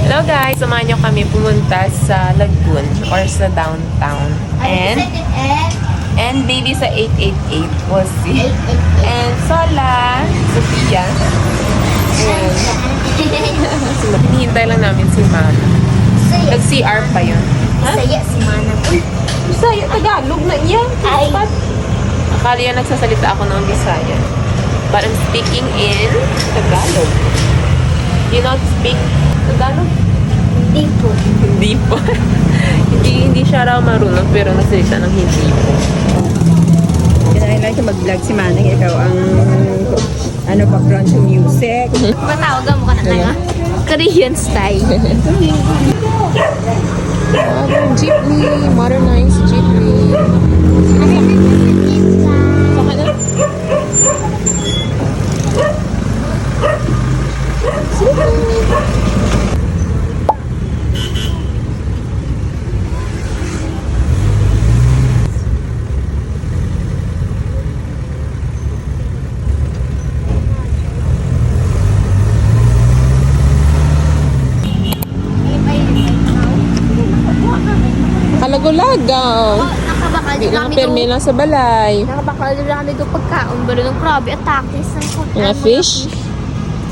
Hello guys, samahan nyo kami pumunta sa Lagoon or sa downtown. And baby sa 888 was si. And Sola, Sophia. And hinihintay lang namin si Mama. Nag-CR pa yun. Saya si Mana. Bisaya, Tagalog na iya. Akala yan nagsasalita ako ng Bisaya. But I'm speaking in Tagalog. You not speak Tagalog? Hindi po. Hindi po. hindi siya raw marunong pero nagsalita ng hindi po. Kailangan siya mag-vlog si Manang. Ikaw ang background sa music. Matawagan mo ka na nga. Korean style. Jeepney, modernized jeepney. Saka na? Kalagulagaw. Nakabakal Hindi din kami nakapermi lang sa balay. Nakabakal din kami doon pagkaon. Balo ng grabe atake sa Mga fish?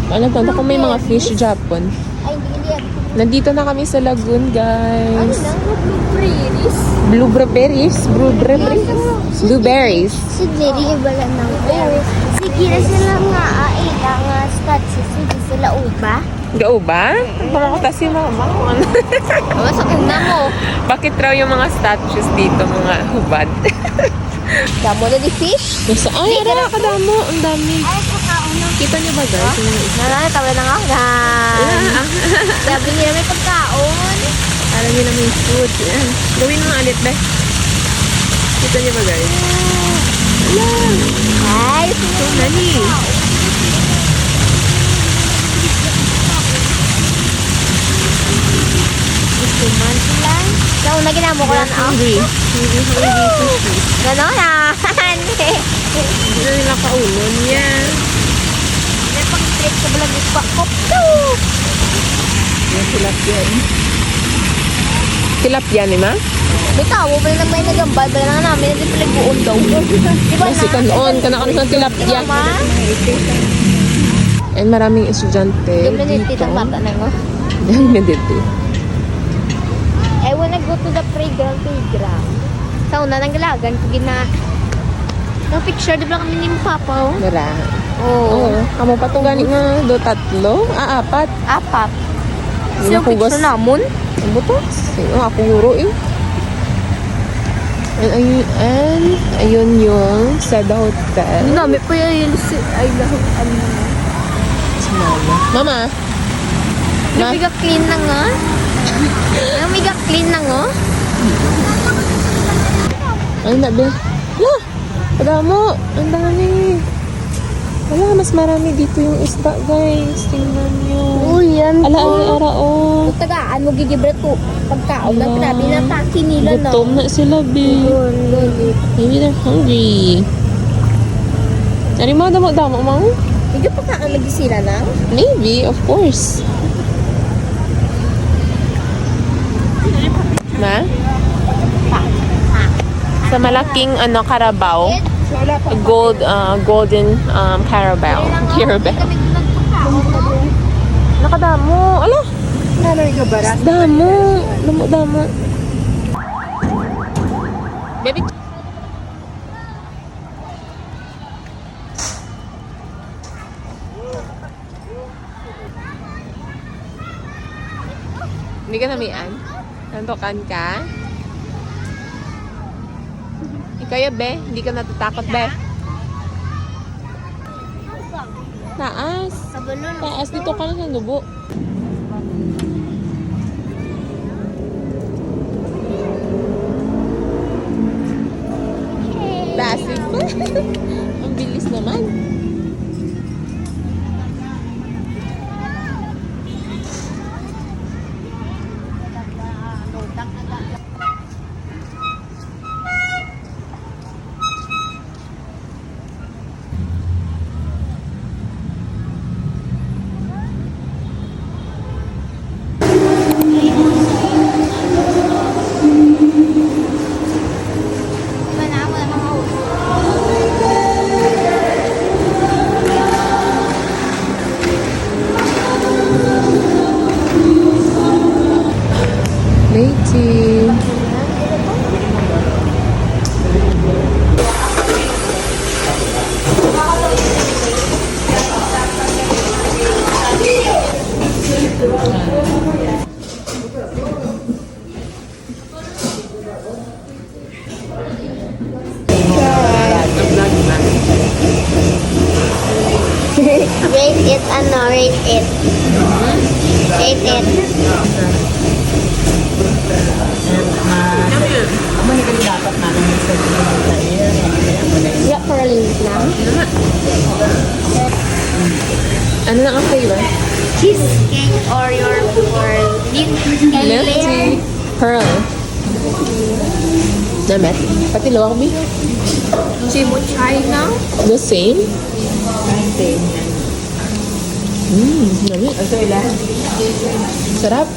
Alam ko, kung may mga fish Japon. Ay, hindi. Nandito na kami sa Lagoon, Ano guys. lang? Blueberries. Blueberries. Si Jerry iba lang ng berries. Sige na sila nga nga scotch. Sige sila uba. Gao ba? Pamakuta si Mama. O, sa una mo. Bakit raw yung mga statues dito, mga hubad? Damo na di fish. Ay, ara, kadamo. Ang dami. Ay, kakaon na. Kita niyo ba, guys? Yung mga isa? Nalala, tawa na nga guys. Sabi niya may pagkaon. Alam niyo na may food. Yan. Gawin mo nga ulit, be. Kita niyo ba, guys? Ay, So many. suman sila. Sa una ginamo ko lang ako. Hungry. Hungry. Gano'n na. Hindi na nila kaulon yan. May pag-trip sa bulag is pakop. Yung tilapia. Tilapia ni ma? May tao, wala na may nagambal. Wala na namin. Hindi pala buon daw. Di ba Kasi kanon, kanakano sa Di tilapia. ba, ma? And maraming estudyante Yung naniti dito. ng mata na ngo. Yung naniti. I wanna go to the playground. Sa una nang galagan, pag na picture, di ba kami ni Papa? Wala. Oo. Oo. Amo pa itong gani nga do tatlo? Apat. Apat. Yung Yung hugos. picture namon? Ang buto? Ako euro eh. And ayun yung Seda Hotel. Nami pa yun si... Ay, lahok. Si Mama. Mama! Ma- Namiga clean na nga. Namiga clean na nga. Ay, nabi. Lah! Padamo! Ang dami. Wala, mas marami dito yung isda, guys. Tingnan nyo. Uy, yan Ala, ara, oh. Tagaan mo gigibra to. Pagkaon lang, pinabi na taki nila na. Gutom na sila, be. Maybe they're hungry. Ari mo, damo-damo, mang? Hindi pagkaan lagi sila na. Maybe, of course. Ma? Sa malaking Carabao. Golden Carabao. Carabao. Nakadamo. Ala, Nanay ka barat. damo. Damo. Baby. Hindi ka namian? Nantokan ka? Ikaw ya, be? Hindi ka natatakot, be? Taas. Kabalon. Taas dito ka na sa lubo. Lasig pa. Ang bilis naman. tea. Rate it, rate it. Rate it. Amo ni kali dapat na nang sa tayo. Amo na Yeah, for a link lang. Ano na ang flavor? Cheesecake or your for Milk tea. Pearl. Namet. Pati lawak mi. Chimo China. The same? Yummy. Ito ilan? Sarap.